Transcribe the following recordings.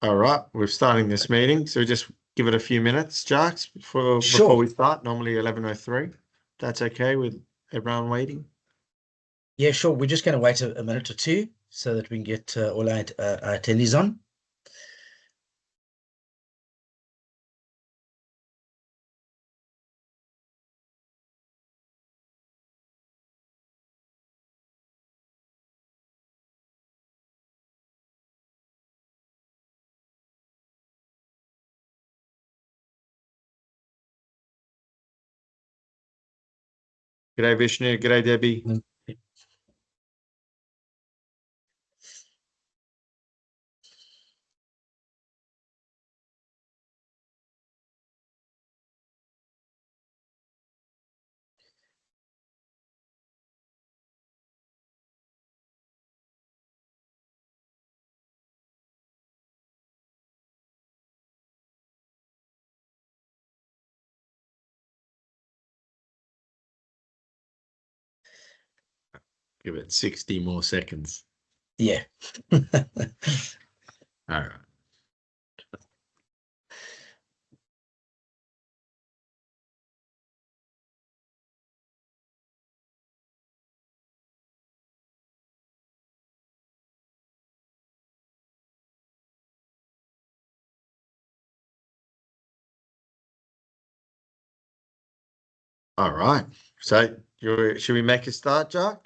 All right, we're starting this meeting, so just give it a few minutes, Jacques, before Sure. we start. Normally 11:03. That's okay with everyone waiting. Yeah, sure. We're just going to wait a minute or two so that we can get all our attendees on. G'day Vishnu, g'day Debbie. Mm. Give it 60 more seconds. Yeah. All right. All right. So should we make a start, Jacques?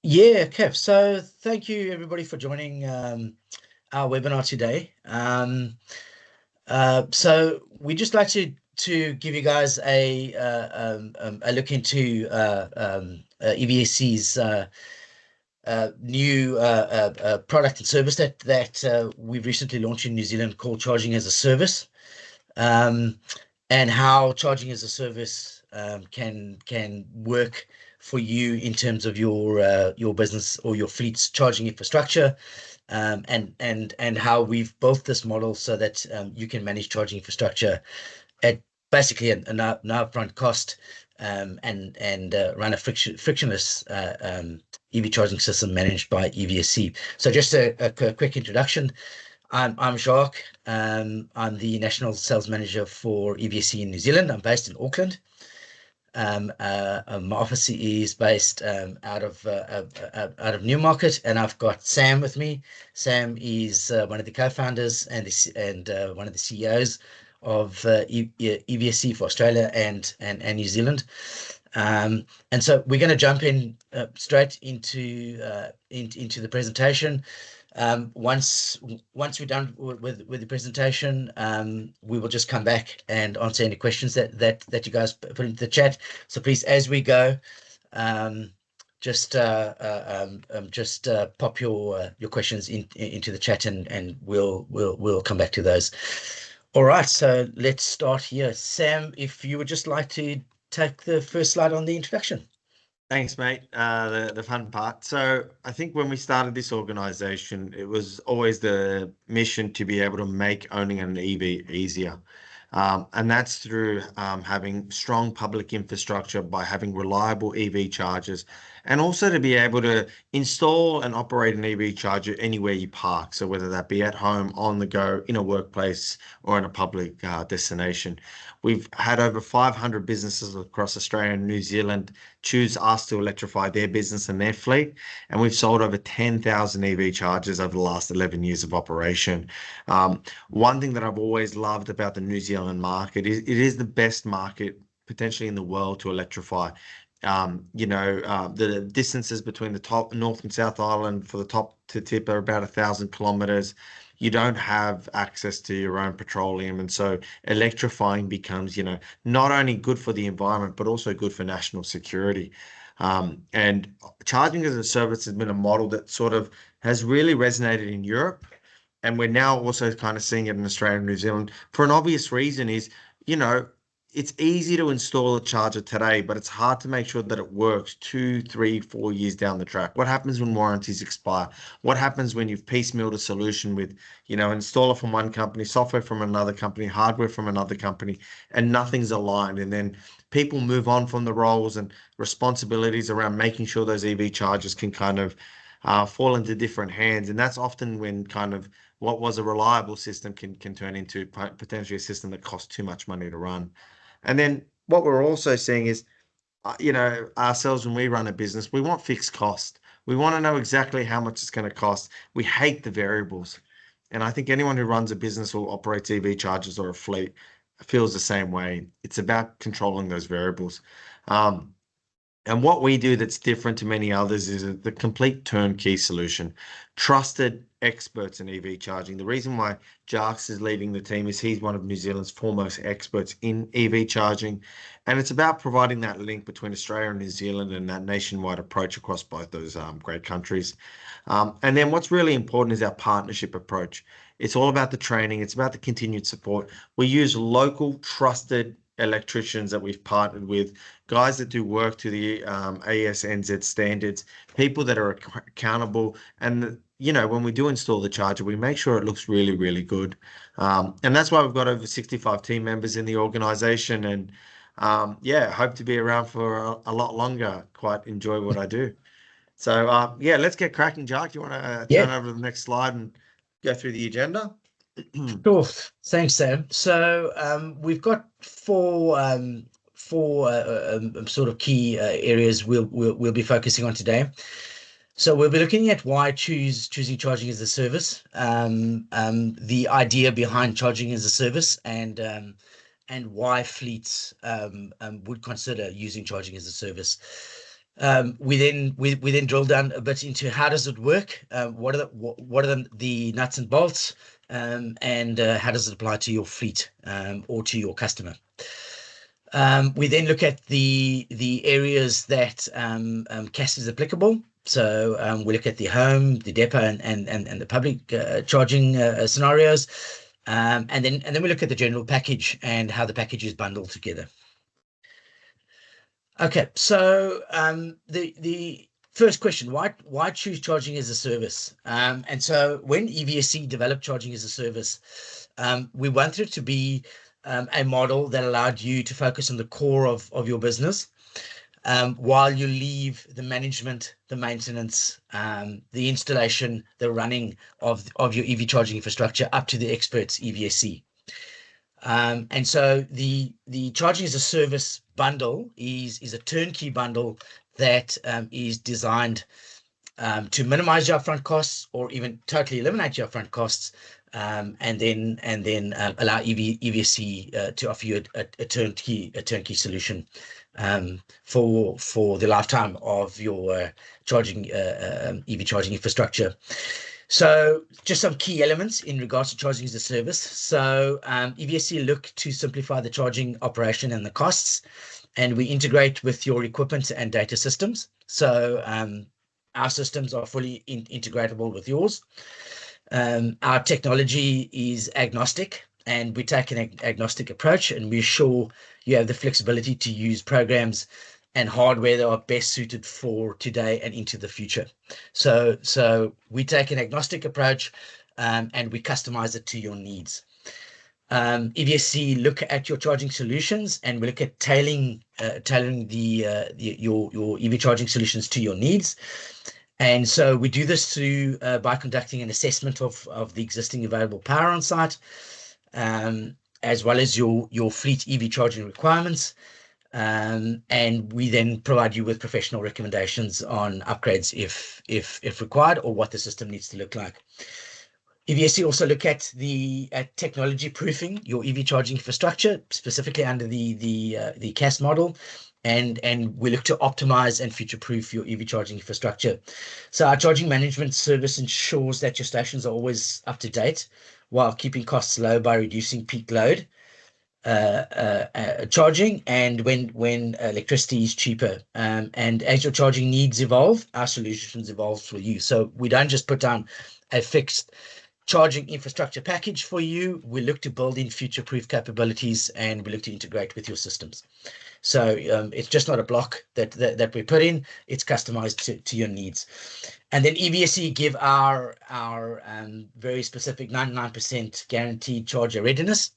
Yeah, Kev. So thank you everybody for joining our webinar today. So we just like to give you guys a look into EVSE's new product and service that we've recently launched in New Zealand called Charging as a Service. And how charging as a service can work for you in terms of your business or your fleet's charging infrastructure, and how we've built this model so that you can manage charging infrastructure at basically an upfront cost, and run a frictionless EV charging system managed by EVSE. So just a quick introduction. I'm Jacques. I'm the National Sales Manager for EVSE in New Zealand. I'm based in Auckland. My office is based out of Newmarket, and I've got Sam with me. Sam is one of the co-founders and one of the CEOs of EVSE for Australia and New Zealand. And so we're going to jump in straight into the presentation. Once we're done with the presentation, we will just come back and answer any questions that you guys put into the chat. So please, as we go, just pop your questions into the chat, and we'll come back to those. All right, so let's start here. Sam, if you would just like to take the first slide on the introduction. Thanks, mate. The fun part. So I think when we started this organization, it was always the mission to be able to make owning an EV easier. And that's through having strong public infrastructure by having reliable EV chargers, and also to be able to install and operate an EV charger anywhere you park. So whether that be at home, on the go, in a workplace, or in a public destination. We've had over 500 businesses across Australia and New Zealand choose us to electrify their business and their fleet. And we've sold over 10,000 EV chargers over the last 11 years of operation. One thing that I've always loved about the New Zealand market is it is the best market potentially in the world to electrify. The distances between the top North and South Island for the top to tip are about 1,000 kilometers. You don't have access to your own petroleum, and so electrifying becomes, not only good for the environment but also good for national security. And charging as a service has been a model that sort of has really resonated in Europe, and we're now also kind of seeing it in Australia and New Zealand for an obvious reason is, you know, it's easy to install a charger today, but it's hard to make sure that it works 2, 3, 4 years down the track. What happens when warranties expire? What happens when you've piecemealed a solution with, installer from one company, software from another company, hardware from another company, and nothing's aligned? And then people move on from the roles and responsibilities around making sure those EV chargers can kind of fall into different hands. And that's often when kind of what was a reliable system can turn into potentially a system that costs too much money to run. And then what we're also seeing is, ourselves, when we run a business, we want fixed cost. We want to know exactly how much it's going to cost. We hate the variables. And I think anyone who runs a business or operates EV chargers or a fleet feels the same way. It's about controlling those variables. And what we do that's different to many others is the complete turnkey solution. Trusted experts in EV charging. The reason why Jarks is leading the team is he's one of New Zealand's foremost experts in EV charging. And it's about providing that link between Australia and New Zealand and that nationwide approach across both those great countries. And then what's really important is our partnership approach. It's all about the training. It's about the continued support. We use local trusted electricians that we've partnered with, guys that do work to the ASNZ standards, people that are accountable. And, when we do install the charger, we make sure it looks really, really good. And that's why we've got over 65 team members in the organization. And hope to be around for a lot longer. Quite enjoy what I do. So, let's get cracking, Jack. Do you want to turn over to the next slide and go through the agenda? Sure. Thanks, Sam. So we've got four sort of key areas we'll be focusing on today. So we'll be looking at why choosing charging as a service, the idea behind charging as a service, and why fleets would consider using charging as a service. We then drill down a bit into how does it work, what are the nuts and bolts, and how does it apply to your fleet or to your customer. We then look at the areas that CaaS is applicable. So we look at the home, the depot, and the public charging scenarios, and then we look at the general package and how the package is bundled together. Okay, so the first question, why choose charging as a service? And so when EVSE developed charging as a service, we wanted it to be a model that allowed you to focus on the core of your business, while you leave the management, the maintenance, the installation, the running of your EV charging infrastructure up to the experts, EVSE. And so the charging as a service bundle is a turnkey bundle that is designed to minimize your upfront costs or even totally eliminate your upfront costs, and then allow EVSE to offer you a turnkey solution for the lifetime of your charging EV charging infrastructure. So just some key elements in regards to charging as a service. So EVSE look to simplify the charging operation and the costs, and we integrate with your equipment and data systems. So our systems are fully integratable with yours. Our technology is agnostic, and we take an agnostic approach, and we ensure you have the flexibility to use programs and hardware that are best suited for today and into the future. So we take an agnostic approach, and we customize it to your needs. EVSE look at your charging solutions, and we look at tailoring your EV charging solutions to your needs. And so we do this through by conducting an assessment of the existing available power on site, as well as your fleet EV charging requirements. And we then provide you with professional recommendations on upgrades if required, or what the system needs to look like. EVSE also look at technology proofing your EV charging infrastructure, specifically under the CaaS model, and we look to optimize and future-proof your EV charging infrastructure. So our charging management service ensures that your stations are always up to date while keeping costs low by reducing peak load charging, and when electricity is cheaper, and as your charging needs evolve, our solutions evolve for you. So we don't just put down a fixed charging infrastructure package for you. We look to build in future-proof capabilities, and we look to integrate with your systems. So it's just not a block that we put in, it's customized to your needs. And then EVSE give our very specific 99% guaranteed charger readiness.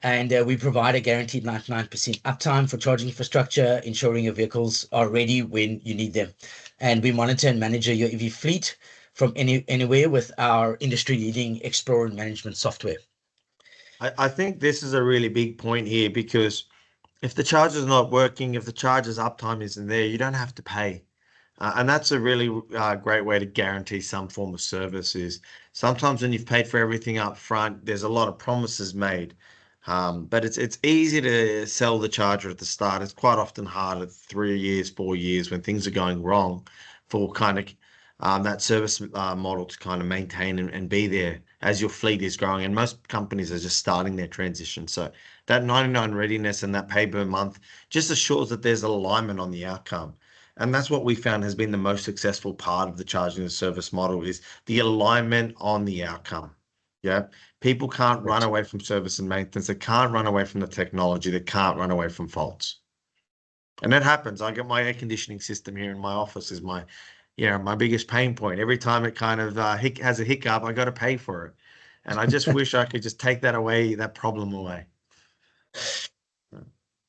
And we provide a guaranteed 99% uptime for charging infrastructure, ensuring your vehicles are ready when you need them. And we monitor and manage your EV fleet from anywhere with our industry-leading Explorer management software. I think this is a really big point here, because if the charger's not working, if the charger's uptime isn't there, you don't have to pay. And that's a really great way to guarantee some form of service. Is sometimes when you've paid for everything up front, there's a lot of promises made. But it's easy to sell the charger at the start. It's quite often hard at 3 years, 4 years when things are going wrong, for kind of that service model to kind of maintain and be there as your fleet is growing. And most companies are just starting their transition. So that 99 readiness and that pay per month just assures that there's alignment on the outcome. And that's what we found has been the most successful part of the charging as a service model, is the alignment on the outcome. Yeah. People can't run away from service and maintenance. They can't run away from the technology. They can't run away from faults. And that happens. I get my air conditioning system here in my office is my biggest pain point. Every time it kind of has a hiccup, I got to pay for it. And I just wish I could just take that away, that problem away.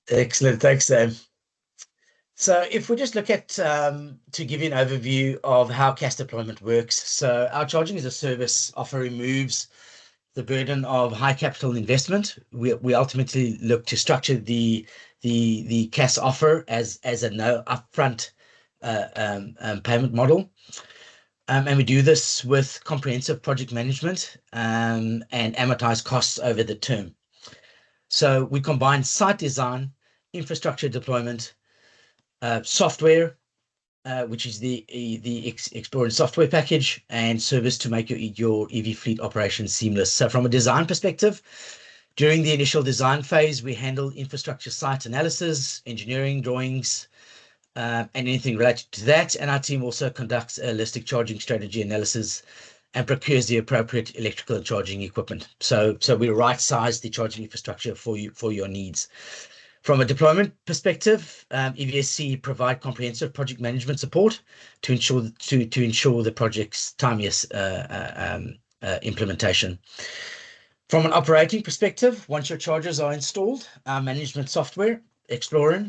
Excellent. Thanks, Sam. So if we just look at, to give you an overview of how CaaS deployment works. So our charging as a service offer removes the burden of high capital investment. We ultimately look to structure the CaaS offer as a no upfront payment model. And we do this with comprehensive project management and amortize costs over the term. So we combine site design, infrastructure deployment, software, which is the Explorer software package, and service to make your EV fleet operations seamless. So from a design perspective, during the initial design phase, we handle infrastructure site analysis, engineering drawings, and anything related to that. And our team also conducts a holistic charging strategy analysis and procures the appropriate electrical and charging equipment. So we right-size the charging infrastructure for your needs. From a deployment perspective, EVSE provide comprehensive project management support to ensure the project's timely implementation. From an operating perspective, once your chargers are installed, our management software, Explorer,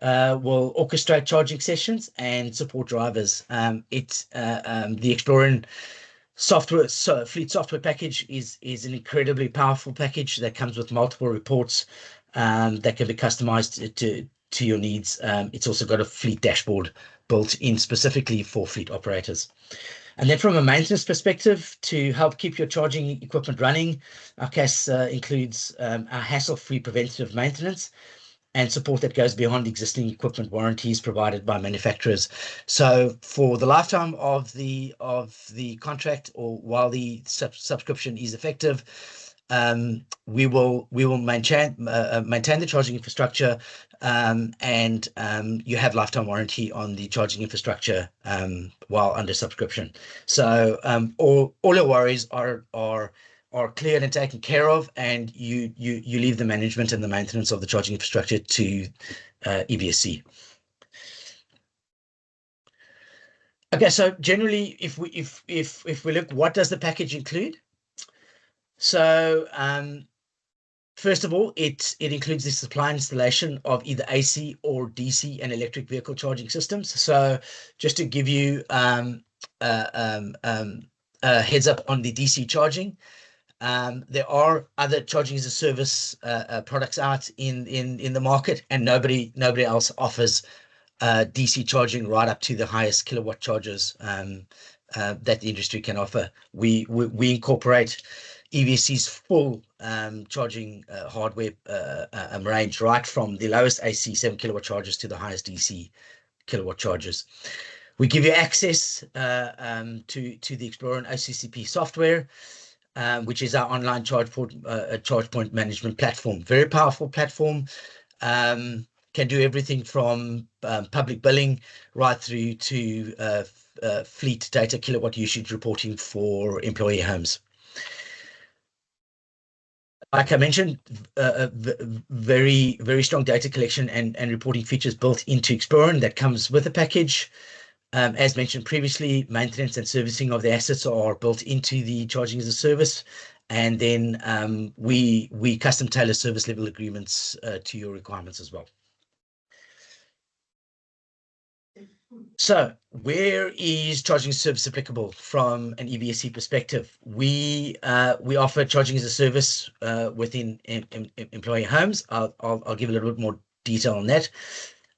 will orchestrate charging sessions and support drivers. The Explorer software, fleet software package is an incredibly powerful package that comes with multiple reports that can be customized to your needs. It's also got a fleet dashboard built in specifically for fleet operators. And then from a maintenance perspective, to help keep your charging equipment running, our CaaS includes our hassle-free preventative maintenance and support that goes beyond existing equipment warranties provided by manufacturers. So for the lifetime of the contract, or while the subscription is effective, we will maintain the charging infrastructure, and you have lifetime warranty on the charging infrastructure while under subscription. So all your worries are cleared and taken care of, and you leave the management and the maintenance of the charging infrastructure to EVSE. Okay, so generally, if we look, what does the package include? So first of all, it includes the supply and installation of either AC or DC and electric vehicle charging systems. So just to give you a heads up on the DC charging, there are other charging as a service products out in the market, and nobody else offers DC charging right up to the highest kilowatt chargers that the industry can offer. We incorporate EVSE's full charging hardware range, right from the lowest AC 7 kilowatt chargers to the highest DC kilowatt chargers. We give you access to the Explorer and OCCP software, which is our online charge point management platform. Very powerful platform. Can do everything from public billing right through to fleet data kilowatt usage reporting for employee homes. Like I mentioned, very strong data collection and reporting features built into Explorer that comes with the package. As mentioned previously, maintenance and servicing of the assets are built into the charging as a service, and then we custom tailor service level agreements to your requirements as well. So where is charging service applicable from an EVSE perspective? We offer charging as a service within employee homes. I'll give a little bit more detail on that.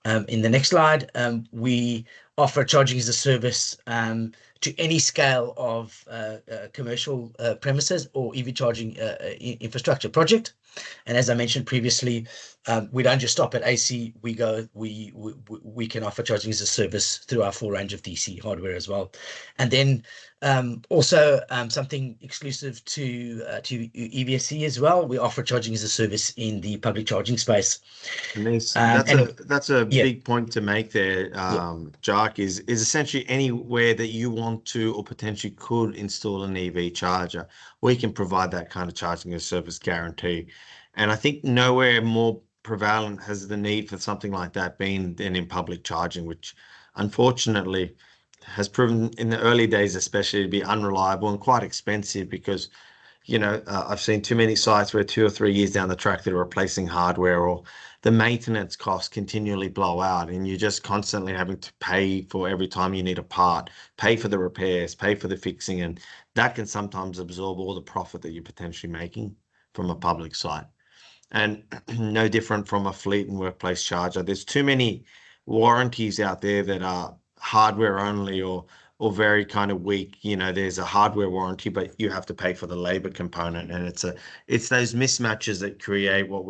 In the next slide, we offer charging as a service to any scale of commercial premises or EV charging infrastructure project. And as I mentioned previously, we don't just stop at AC. We can offer charging as a service through our full range of DC hardware as well. And then also something exclusive to EVSE as well. We offer charging as a service in the public charging space. And And that's a yeah, big point to make there, yeah, Jack, is essentially anywhere that you want to or potentially could install an EV charger, we can provide that kind of charging as a service guarantee. And I think nowhere more prevalent has the need for something like that been than in public charging, which unfortunately has proven in the early days especially to be unreliable and quite expensive because I've seen too many sites where 2 or 3 years down the track they're replacing hardware or the maintenance costs continually blow out and you're just constantly having to pay for every time you need a part, pay for the repairs, pay for the fixing, and that can sometimes absorb all the profit that you're potentially making from a public site. And no different from a fleet and workplace charger. There's too many warranties out there that are hardware only or very kind of weak. There's a hardware warranty, but you have to pay for the labor component, and it's those mismatches that create what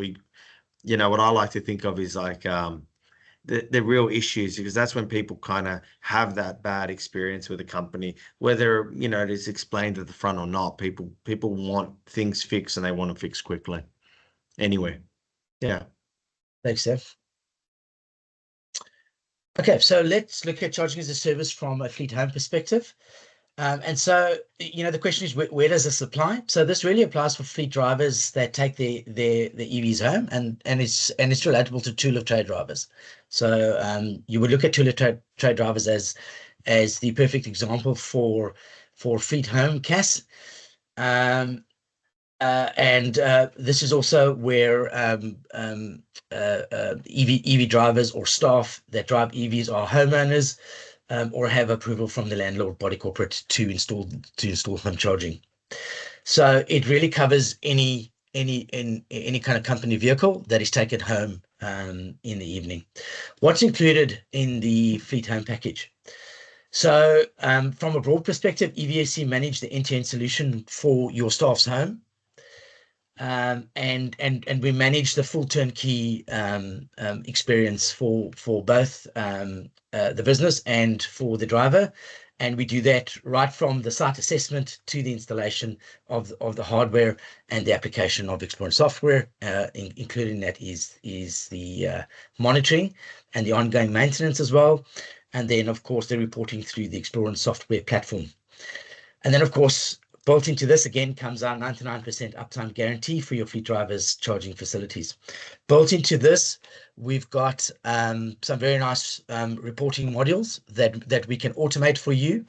I like to think of is like the real issues, because that's when people kind of have that bad experience with a company, whether it is explained at the front or not. People want things fixed and they want to fix quickly. Anyway, yeah. thanks, Steph. Okay, so let's look at charging as a service from a fleet home perspective. And so, the question is, where does this apply? So this really applies for fleet drivers that take the EVs home, and it's relatable to tool of trade drivers. So you would look at tool of trade drivers as the perfect example for fleet home CaaS. And this is also where EV drivers or staff that drive EVs are homeowners or have approval from the landlord body corporate to install home charging. So it really covers any kind of company vehicle that is taken home in the evening. What's included in the fleet home package? So from a broad perspective, EVSE manage the end-to-end solution for your staff's home. And we manage the full turnkey experience for both the business and for the driver, and we do that right from the site assessment to the installation of the hardware and the application of Xplorant software. Including that is the monitoring and the ongoing maintenance as well, and then of course the reporting through the Xplorant software platform. And then of course, built into this again comes our 99% uptime guarantee for your fleet drivers' charging facilities. Built into this, we've got some very nice reporting modules that we can automate for you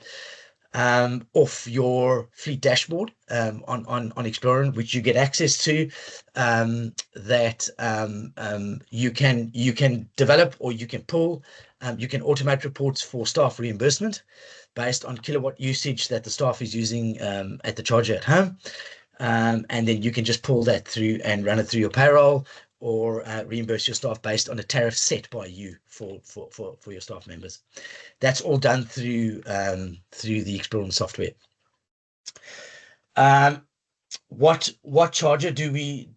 off your fleet dashboard on Xplorant, which you get access to, that you can develop or you can pull. You can automate reports for staff reimbursement based on kilowatt usage that the staff is using at the charger at home. And then you can just pull that through and run it through your payroll or reimburse your staff based on a tariff set by you for your staff members. That's all done through the Xplorant software. What charger do we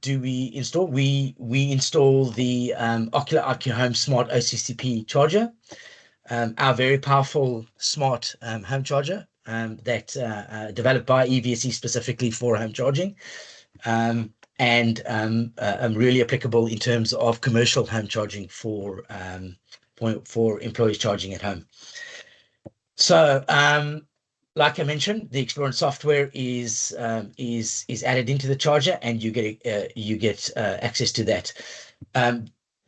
install? We install the Ocular IQ Home Smart OCCP charger. Our very powerful smart home charger that developed by EVSE specifically for home charging, and really applicable in terms of commercial home charging for employees charging at home. So, like I mentioned, the Xplorant software is added into the charger, and you get access to that.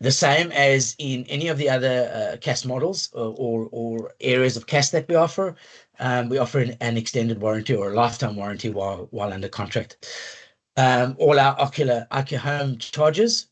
The same as in any of the other CaaS models or areas of CaaS that we offer an extended warranty or a lifetime warranty while under contract. All our Ocular IQ Home chargers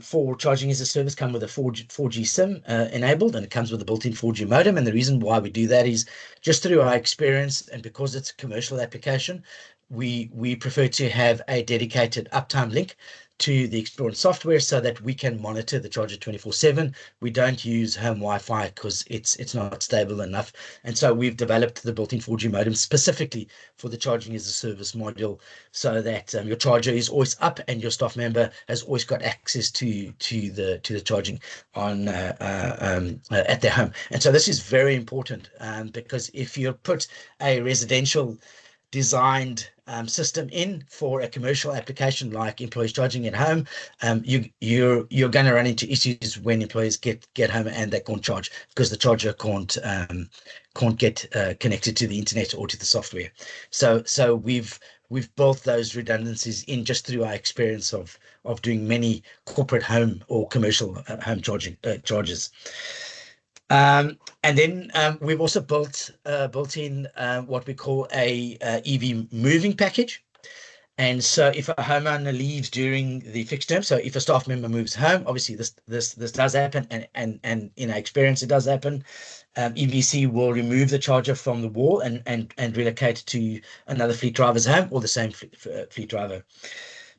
for charging as a service come with a 4G SIM enabled, and it comes with a built-in 4G modem. And the reason why we do that is just through our experience, and because it's a commercial application, we prefer to have a dedicated Uptime link to the Explore software so that we can monitor the charger 24/7. We don't use home Wi-Fi because it's not stable enough. And so we've developed the built-in 4G modem specifically for the charging as a service module, so that your charger is always up and your staff member has always got access to the charging on at their home. And so this is very important, because if you put a residential designed system in for a commercial application like employees charging at home, you're going to run into issues when employees get home and they can't charge because the charger can't get connected to the internet or to the software. So we've built those redundancies in just through our experience of doing many corporate home or commercial home charges. And then we've also built in what we call a EV moving package. And so if a homeowner leaves during the fixed term, so if a staff member moves home, obviously this does happen, and in our experience it does happen. EVSE will remove the charger from the wall and relocate it to another fleet driver's home or the same fleet driver.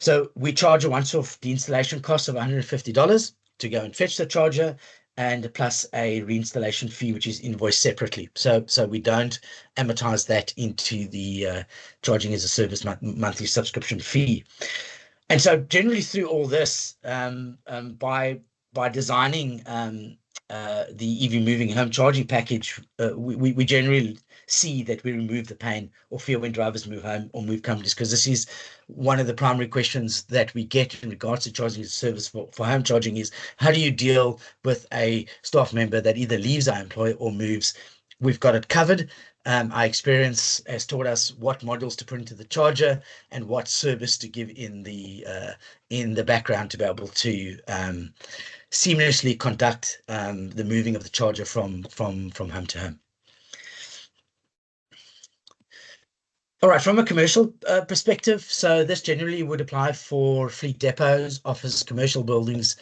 So we charge a once-off installation cost of $150 to go and fetch the charger, and plus a reinstallation fee, which is invoiced separately. So we don't amortize that into the charging as a service monthly subscription fee. And so generally through all this, by designing the EV moving home charging package, we generally see that we remove the pain or fear when drivers move home or move companies, because this is one of the primary questions that we get in regards to charging as a service for home charging is, how do you deal with a staff member that either leaves our employer or moves? We've got it covered. Our experience has taught us what modules to put into the charger and what service to give in the background to be able to seamlessly conduct the moving of the charger from home to home. All right, from a commercial perspective, so this generally would apply for fleet depots, office, commercial buildings,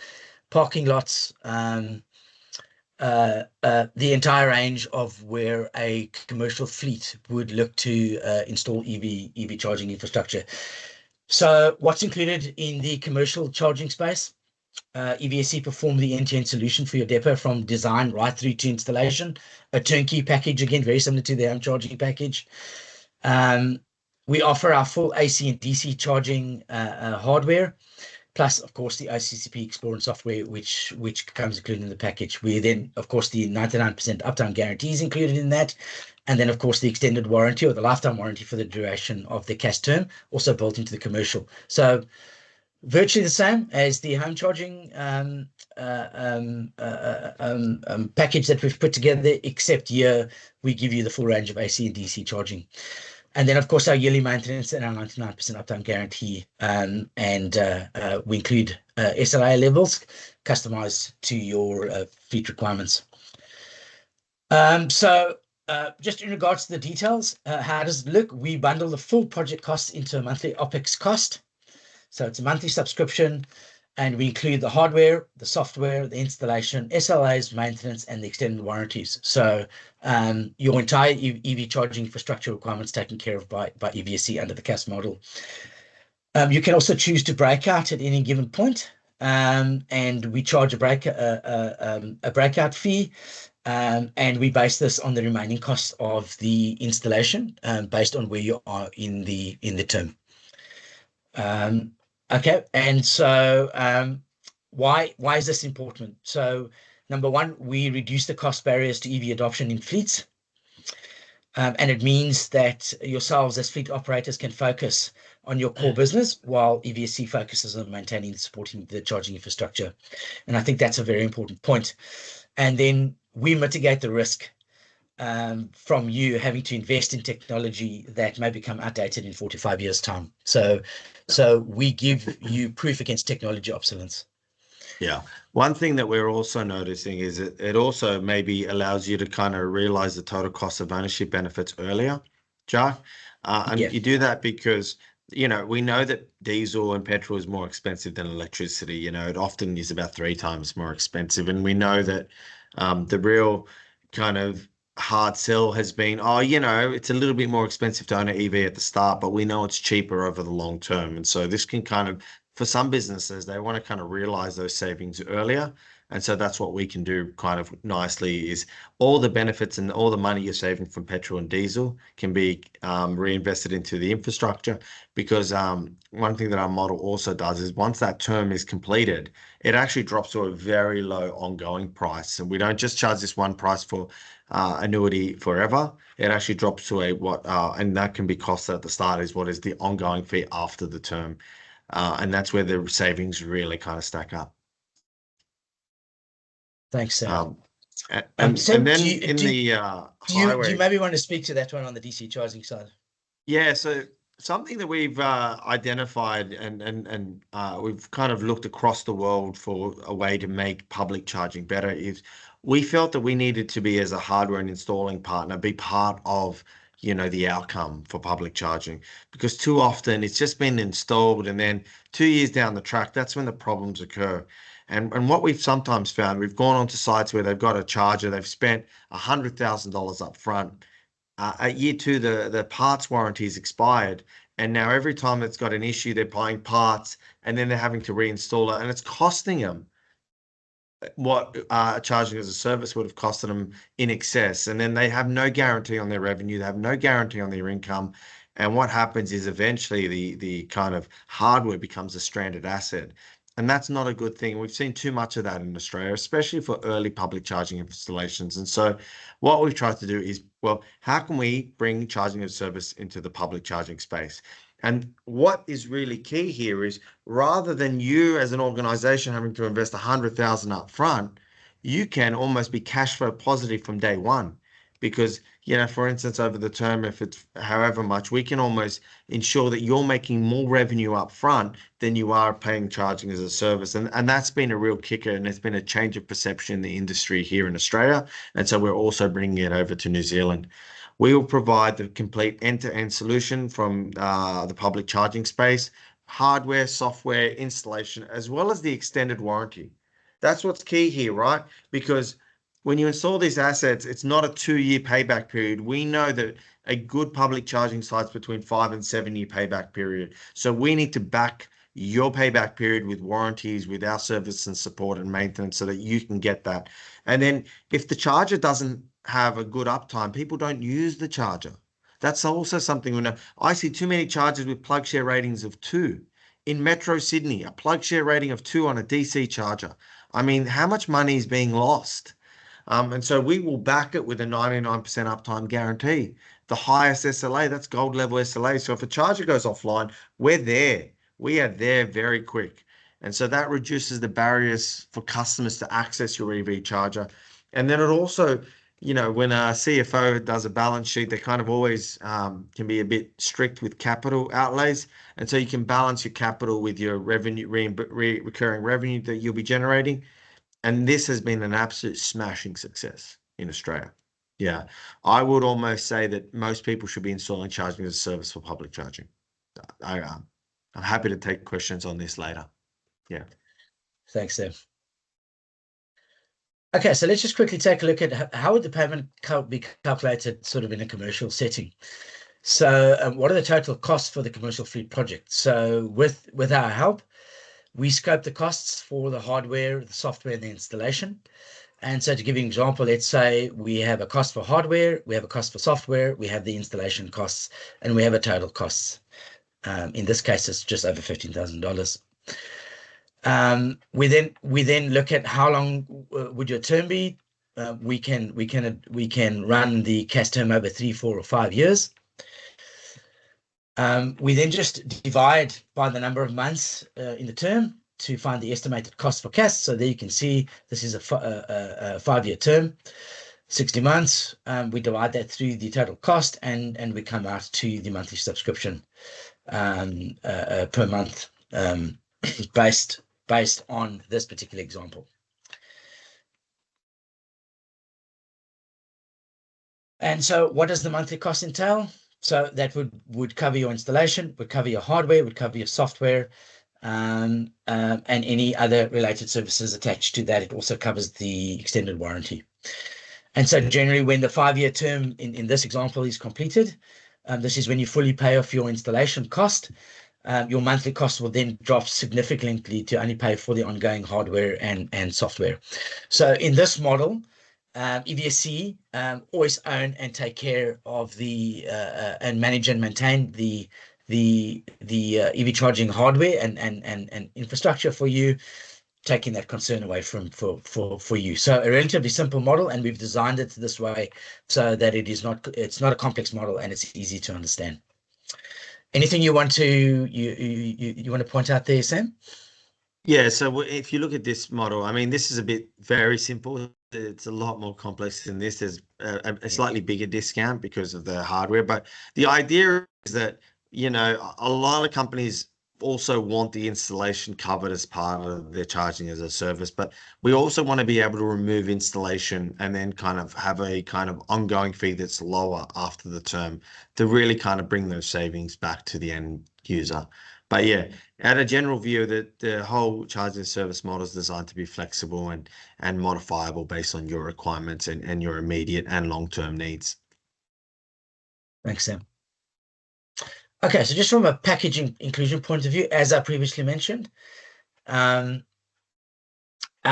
parking lots, the entire range of where a commercial fleet would look to install EV charging infrastructure. So what's included in the commercial charging space? EVSE perform the end-to-end solution for your depot from design right through to installation. A turnkey package, again, very similar to the home charging package. We offer our full AC and DC charging hardware, plus, of course, the OCCP Explorer software, which comes included in the package. We then, of course, the 99% uptime guarantee is included in that. And then, of course, the extended warranty or the lifetime warranty for the duration of the CaaS term, also built into the commercial. So virtually the same as the home charging package that we've put together, except here we give you the full range of AC and DC charging. And then, of course, our yearly maintenance and our 99% uptime guarantee. And we include SLA levels customized to your fleet requirements. So just in regards to the details, how does it look? We bundle the full project cost into a monthly OPEX cost. So it's a monthly subscription, and we include the hardware, the software, the installation, SLAs, maintenance, and the extended warranties. So your entire EV charging infrastructure requirements taken care of by EVSE under the CaaS model. You can also choose to break out at any given point, and we charge a breakout fee, and we base this on the remaining costs of the installation based on where you are in the term. Okay, and so why is this important? So number one, we reduce the cost barriers to EV adoption in fleets, and it means that yourselves as fleet operators can focus on your core business while EVSE focuses on maintaining and supporting the charging infrastructure. And I think that's a very important point. And then we mitigate the risk from you having to invest in technology that may become outdated in 4 to 5 years' time. So we give you proof against technology obsolescence. Yeah. One thing that we're also noticing is it also maybe allows you to kind of realize the total cost of ownership benefits earlier, Jack. And you do that because we know that diesel and petrol is more expensive than electricity. It often is about 3 times more expensive. And we know that the real kind of hard sell has been, oh, it's a little bit more expensive to own an EV at the start, but we know it's cheaper over the long term. And so this can kind of, for some businesses, they want to kind of realize those savings earlier. And so that's what we can do kind of nicely is all the benefits and all the money you're saving from petrol and diesel can be reinvested into the infrastructure because one thing that our model also does is once that term is completed, it actually drops to a very low ongoing price. And we don't just charge this one price for annuity forever. It actually drops to and that can be costed at the start is what is the ongoing fee after the term. And that's where the savings really kind of stack up. Thanks, Sam. And Sam, then do in the you highway. maybe want to speak to that one on the DC charging side? Yeah, so something that we've identified and we've kind of looked across the world for a way to make public charging better is we felt that we needed to be as a hardware and installing partner, be part of, the outcome for public charging because too often it's just been installed and then 2 years down the track, that's when the problems occur. And what we've sometimes found, we've gone onto sites where they've got a charger, they've spent $100,000 up front at year two, the parts warranty is expired. And now every time it's got an issue, they're buying parts and then they're having to reinstall it. And it's costing them what charging as a service would have costed them in excess. And then they have no guarantee on their revenue. They have no guarantee on their income. And what happens is eventually the kind of hardware becomes a stranded asset. And that's not a good thing. We've seen too much of that in Australia, especially for early public charging installations. And so what we've tried to do is, well, how can we bring charging as a service into the public charging space? And what is really key here is rather than you as an organization having to invest 100,000 up front, you can almost be cash flow positive from day one. Because, for instance, over the term, if it's however much, we can almost ensure that you're making more revenue up front than you are paying charging as a service. And that's been a real kicker. And it's been a change of perception in the industry here in Australia. And so we're also bringing it over to New Zealand. We will provide the complete end-to-end solution from the public charging space, hardware, software, installation, as well as the extended warranty. That's what's key here, right? Because when you install these assets, it's not a 2-year payback period. We know that a good public charging site's between 5 and 7 year payback period. So we need to back your payback period with warranties, with our service and support and maintenance so that you can get that. And then if the charger doesn't have a good uptime, people don't use the charger. That's also something we know. I see too many chargers with plug share ratings of 2. In Metro Sydney, a plug share rating of 2 on a DC charger. I mean, how much money is being lost? And so we will back it with a 99% uptime guarantee. The highest SLA, that's gold level SLA. So if a charger goes offline, we're there. We are there very quick. And so that reduces the barriers for customers to access your EV charger. And then it also, when a CFO does a balance sheet, they kind of always can be a bit strict with capital outlays. And so you can balance your capital with your revenue, recurring revenue that you'll be generating. And this has been an absolute smashing success in Australia. Yeah, I would almost say that most people should be installing charging as a service for public charging. I'm happy to take questions on this later. Yeah. Thanks, Sam. Okay, so let's just quickly take a look at how would the payment be calculated sort of in a commercial setting. So what are the total costs for the commercial fleet project? So with our help, we scope the costs for the hardware, the software, and the installation. And so to give you an example, let's say we have a cost for hardware, we have a cost for software, we have the installation costs, and we have a total costs. In this case, it's just over $15,000. We then look at how long would your term be. We can run the CaaS term over 3, 4, or 5 years. We then just divide by the number of months in the term to find the estimated cost for CaaS. So there you can see this is a 5-year term, 60 months. We divide that through the total cost and we come out to the monthly subscription per month based on this particular example. And so what does the monthly cost entail? So that would cover your installation, would cover your hardware, would cover your software, and any other related services attached to that. It also covers the extended warranty. And so generally when the 5-year term in this example is completed, this is when you fully pay off your installation cost. Your monthly cost will then drop significantly to only pay for the ongoing hardware and software. So in this model, EVSE always own and take care of the and manage and maintain the EV charging hardware and infrastructure for you, taking that concern away from for you. So a relatively simple model, and we've designed it this way so that it's not a complex model and it's easy to understand. Anything you want to point out there, Sam? Yeah, so if you look at this model, I mean, this is a bit very simple. It's a lot more complex than this. There's a slightly bigger discount because of the hardware, but the idea is that, you know, a lot of companies also want the installation covered as part of their charging as a service, but we also want to be able to remove installation and then kind of have a kind of ongoing fee that's lower after the term to really kind of bring those savings back to the end user. But yeah, at a general view, that the whole charging service model is designed to be flexible and modifiable based on your requirements and your immediate and long-term needs. Thanks, Sam. Okay, so just from a packaging inclusion point of view, as I previously mentioned, our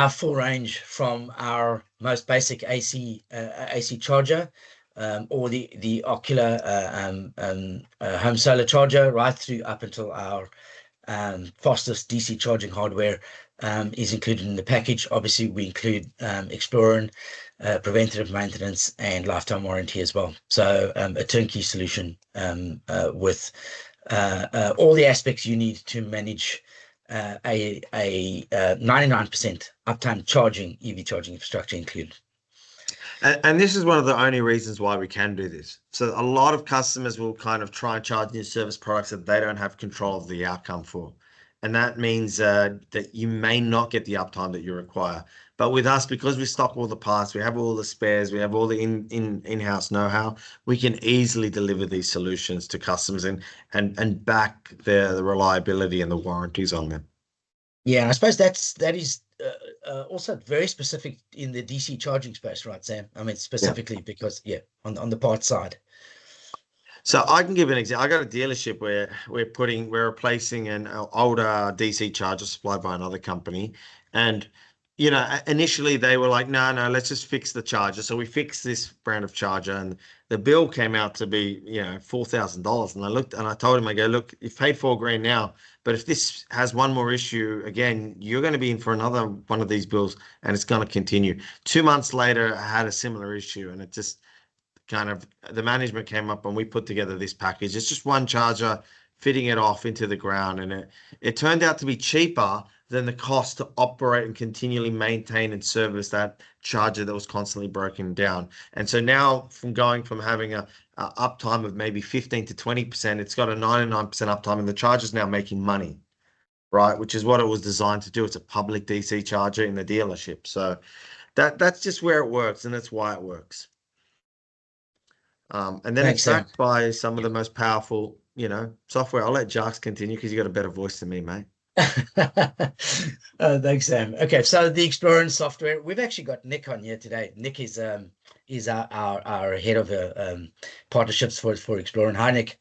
full range from our most basic AC charger, or the Ocular home solar charger, right through up until our fastest DC charging hardware is included in the package. Obviously, we include Explorer, preventative maintenance, and lifetime warranty as well. So a turnkey solution with all the aspects you need to manage a 99% uptime charging EV charging infrastructure included. And this is one of the only reasons why we can do this. So a lot of customers will kind of try and charge new service products that they don't have control of the outcome for. And that means that you may not get the uptime that you require. But with us, because we stock all the parts, we have all the spares, we have all the in-house know-how, we can easily deliver these solutions to customers and back the reliability and the warranties on them. Yeah, and I suppose that is also very specific in the DC charging space, right, Sam? I mean, specifically because, yeah, on the parts side. So I can give an example. I got a dealership where we're replacing an older DC charger supplied by another company, and you know, initially they were like, no, let's just fix the charger. So we fixed this brand of charger, and the bill came out to be, you know, $4,000. And I looked and I told him, I go, look, you've paid $4,000 now, but if this has one more issue again, you're going to be in for another one of these bills, and it's going to continue. 2 months later, I had a similar issue, and it just kind of, the management came up and we put together this package. It's just one charger, fitting it off into the ground, and it turned out to be cheaper than the cost to operate and continually maintain and service that charger that was constantly broken down. And so now, from going from having a uptime of maybe 15 to 20%, it's got a 99% uptime, and the charger's now making money, right? Which is what it was designed to do. It's a public DC charger in the dealership. So that's just where it works, and that's why it works. And then Thanks, it's backed by some of the most powerful, you know, software. I'll let Jacques continue because you got a better voice than me, mate. Thanks, Sam. Okay, so the Explorer software, we've actually got Nick on here today. Nick is our head of partnerships for Explorer. Hi, Nick.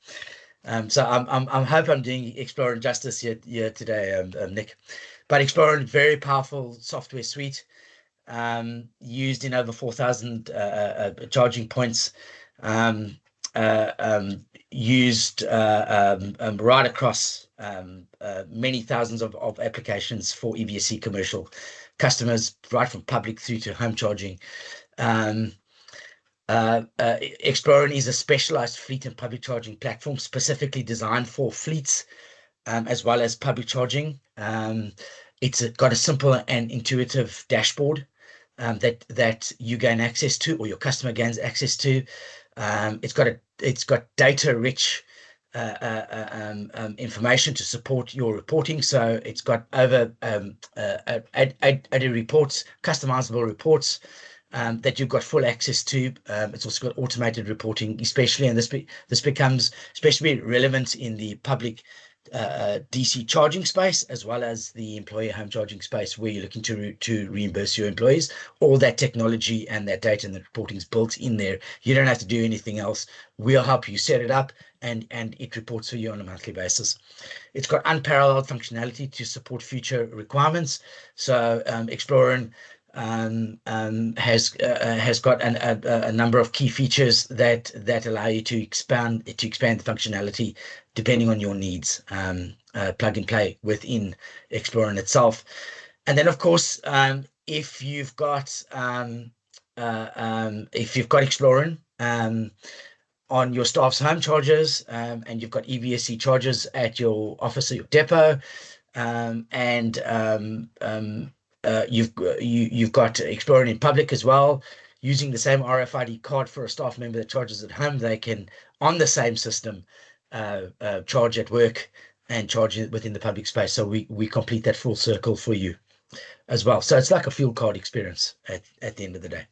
So I hope I'm doing Explorer justice here today, Nick. But Explorer, very powerful software suite, used in over 4,000 charging points. Used right across many thousands of applications for EVSE commercial customers, right from public through to home charging. Explorer is a specialized fleet and public charging platform specifically designed for fleets as well as public charging. It's got a simple and intuitive dashboard that you gain access to, or your customer gains access to. It's got data-rich information to support your reporting. So it's got over 80 reports, customizable reports, that you've got full access to. It's also got automated reporting, especially, and this becomes especially relevant in the public DC charging space, as well as the employer home charging space, where you're looking to reimburse your employees. All that technology and that data and the reporting is built in there. You don't have to do anything else. We'll help you set it up, and it reports for you on a monthly basis. It's got unparalleled functionality to support future requirements. So Explorer has got a number of key features that allow you to expand the functionality depending on your needs. Plug and play within Explorer itself, and then of course, if you've got Explorer on your staff's home chargers, and you've got EVSE chargers at your office or your depot, you've got Explorer in public as well, using the same RFID card for a staff member that charges at home. They can, on the same system, charge at work and charge it within the public space. So we complete that full circle for you as well. So it's like a fuel card experience at the end of the day.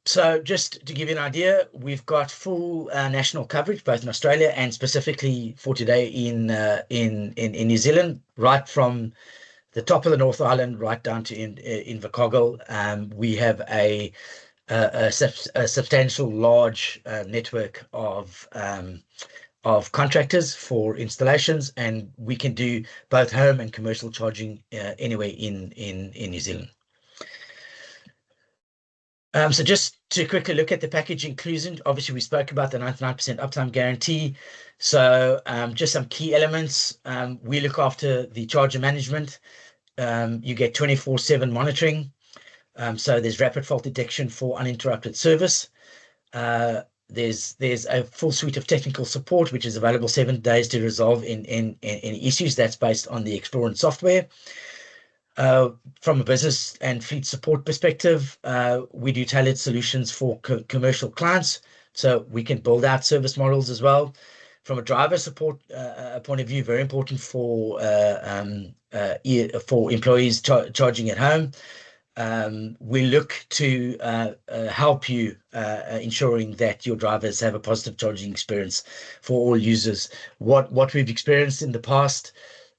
So just to give you an idea, we've got full national coverage, both in Australia and specifically for today in New Zealand, right from the top of the North Island right down to Invercargill. We have a substantial, large network of contractors for installations, and we can do both home and commercial charging anywhere in New Zealand. So just to quickly look at the package inclusion, obviously we spoke about the 99% uptime guarantee. So just some key elements. We look after the charger management. You get 24/7 monitoring. So there's rapid fault detection for uninterrupted service. There's a full suite of technical support, which is available 7 days to resolve any issues. That's based on the Explorer software. From a business and fleet support perspective, we do tailored solutions for commercial clients, so we can build out service models as well. From a driver support point of view, very important for employees charging at home. We look to help you ensuring that your drivers have a positive charging experience for all users. What we've experienced in the past,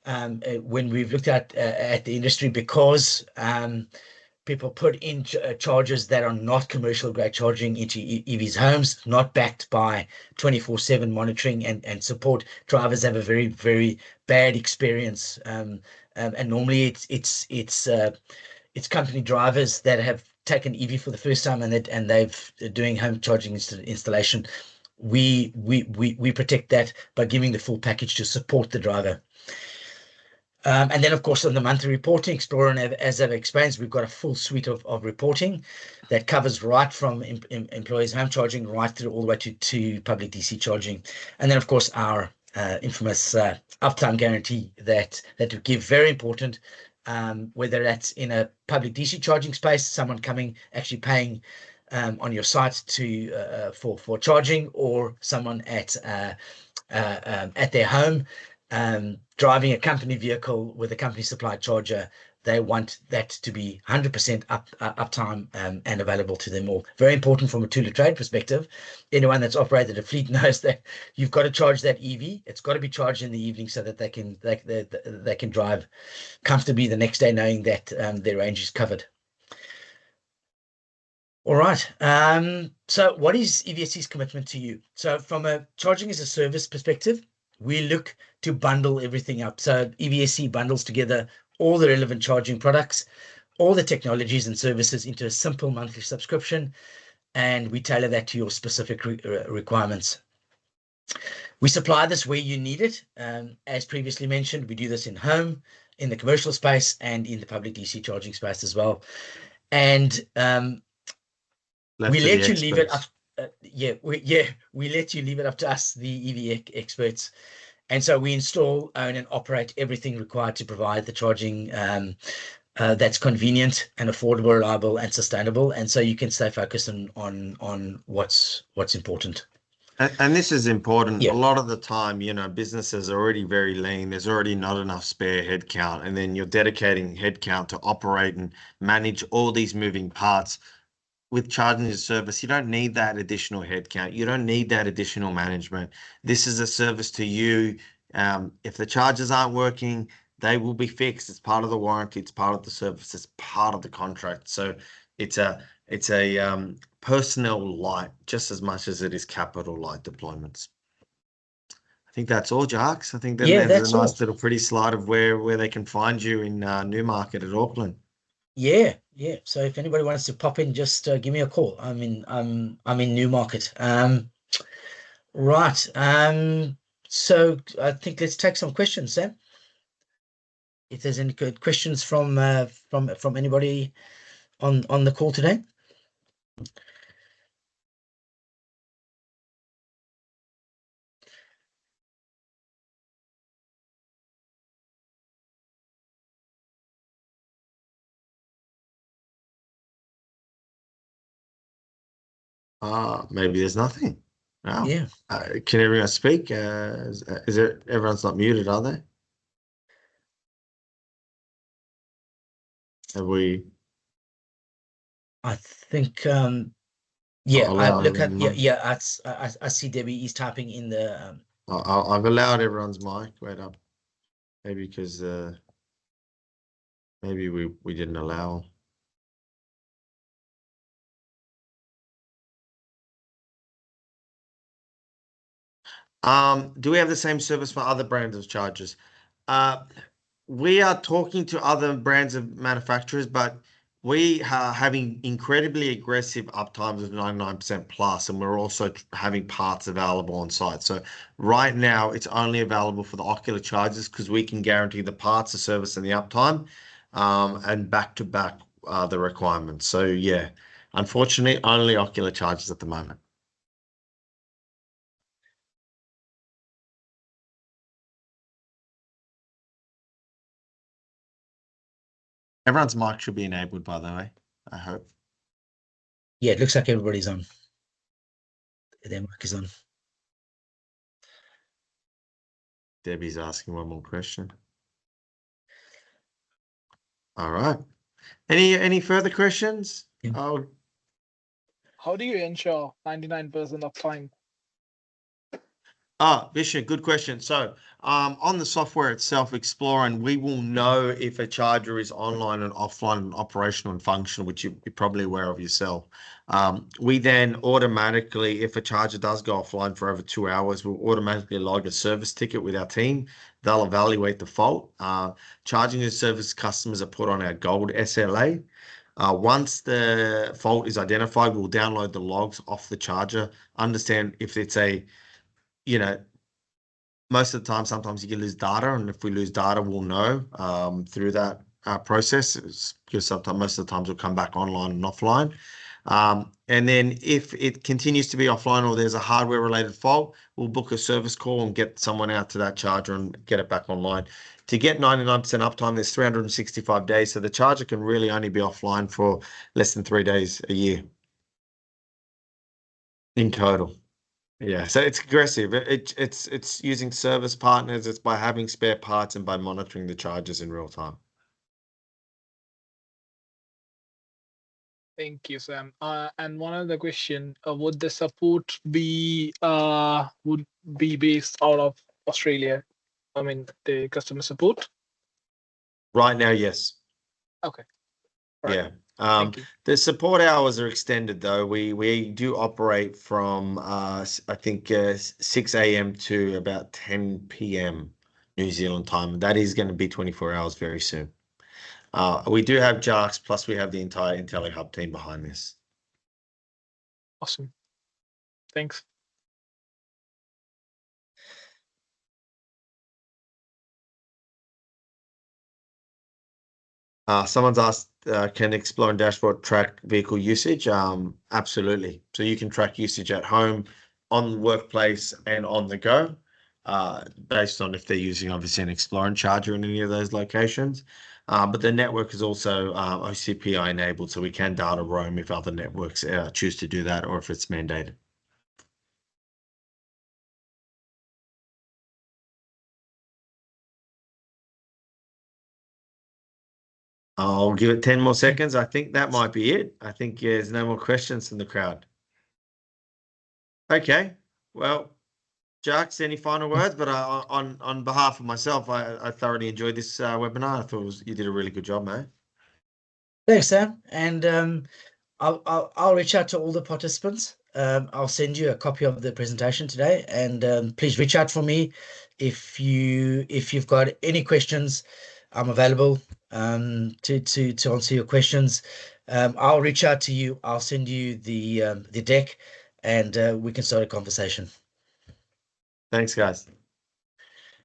when we've looked at the industry, because people put in chargers that are not commercial grade charging into EVs homes, not backed by 24/7 monitoring and support, drivers have a very, very bad experience. And normally it's company drivers that have taken EV for the first time and they're doing home charging installation. We protect that by giving the full package to support the driver. And then, of course, on the monthly reporting, Explorer, as I've explained, we've got a full suite of reporting that covers right from employees' home charging right through all the way to public DC charging. And then, of course, our infamous uptime guarantee that we give, very important, whether that's in a public DC charging space, someone coming actually paying on your site for charging, or someone at their home driving a company vehicle with a company supplied charger. They want that to be 100% uptime and available to them all. Very important from a tool of trade perspective. Anyone that's operated a fleet knows that you've got to charge that EV. It's got to be charged in the evening so that they can drive comfortably the next day, knowing that their range is covered. All right. So what is EVSE's commitment to you? So from a charging as a service perspective, we look to bundle everything up. So EVSE bundles together all the relevant charging products, all the technologies and services into a simple monthly subscription, and we tailor that to your specific requirements. We supply this where you need it. As previously mentioned, we do this in home, in the commercial space, and in the public DC charging space as well. And we let you leave it up. We let you leave it up to us, the EV experts. And so we install, own, and operate everything required to provide the charging that's convenient and affordable, reliable, and sustainable. And so you can stay focused on what's important. And this is important. A Yeah, lot of the time, businesses are already very lean. There's already not enough spare headcount. And then you're dedicating headcount to operate and manage all these moving parts. With charging as a service, you don't need that additional headcount. You don't need that additional management. This is a service to you. If the charges aren't working, they will be fixed. It's part of the warranty. It's part of the service. It's part of the contract. So it's a personnel light just as much as it is capital light deployments. I think that's all, Jarks. I think then yeah, there's a that's nice all. little pretty slide of where they can find you in Newmarket at Auckland. Yeah, yeah. So if anybody wants to pop in, just give me a call. I'm in Newmarket. Right. So I think let's take some questions, Sam. If there's any good questions from anybody on the call today. Maybe there's nothing. Wow. Yeah. Can everyone speak? Is it everyone's not muted, are they? Have we I think yeah, I allowed look at yeah, everyone? yeah, I see Debbie is typing in the I've allowed everyone's mic. Wait up. Maybe because maybe we didn't allow. Do we have the same service for other brands of chargers? Uh, we are talking to other brands of manufacturers, but we are having incredibly aggressive uptimes of 99% plus, and we're also having parts available on site. So right now, it's only available for the ocular chargers because we can guarantee the parts, the service, and the uptime, and back to back the requirements. So yeah, unfortunately, only ocular chargers at the moment. Everyone's mic should be enabled, by the way. I hope. yeah, it looks like everybody's on. Their mic is on. Debbie's asking one more question. All right. Any further questions? Yeah. Oh, How do you ensure 99% uptime? Vishnu, good question. So, on the software itself, Exploring, we will know if a charger is online and offline and operational and functional, which you're probably aware of yourself. We then automatically, if a charger does go offline for over 2 hours, we'll automatically log a service ticket with our team. They'll evaluate the fault. Charging and service customers are put on our gold SLA. Once the fault is identified, we'll download the logs off the charger, understand if it's most of the time, sometimes you can lose data, and if we lose data, we'll know through that process. Because sometimes, most of the times, we'll come back online and offline. And then if it continues to be offline or there's a hardware-related fault, we'll book a service call and get someone out to that charger and get it back online. To get 99% uptime, there's 365 days, so the charger can really only be offline for less than 3 days a year in total. Yeah, so it's aggressive. It's using service partners. It's by having spare parts and by monitoring the charges in real time. Thank you, Sam. And one other question: would the support would be based out of Australia? I mean, the customer support. Right now, yes. Okay. Right. Yeah. Thank you. The support hours are extended though. We do operate from I think 6 a.m. to about 10 p.m. New Zealand time. That is going to be 24 hours very soon. We do have Jarks, plus we have the entire IntelliHub team behind this. Awesome. Thanks. Someone's asked, can Explore and Dashboard track vehicle usage? Absolutely. So you can track usage at home, on the workplace, and on the go, based on if they're using obviously an Explore and charger in any of those locations. But the network is also OCPI enabled, so we can data roam if other networks choose to do that or if it's mandated. I'll give it 10 more seconds. I think that might be it. I think there's no more questions from the crowd. Okay. Well, Jacques, any final words? But on behalf of myself, I thoroughly enjoyed this webinar. I thought you did a really good job, mate. Thanks, Sam. And I'll reach out to all the participants. I'll send you a copy of the presentation today, and please reach out for me if you've got any questions. I'm available to answer your questions. I'll reach out to you. I'll send you the deck, and we can start a conversation. Thanks, guys.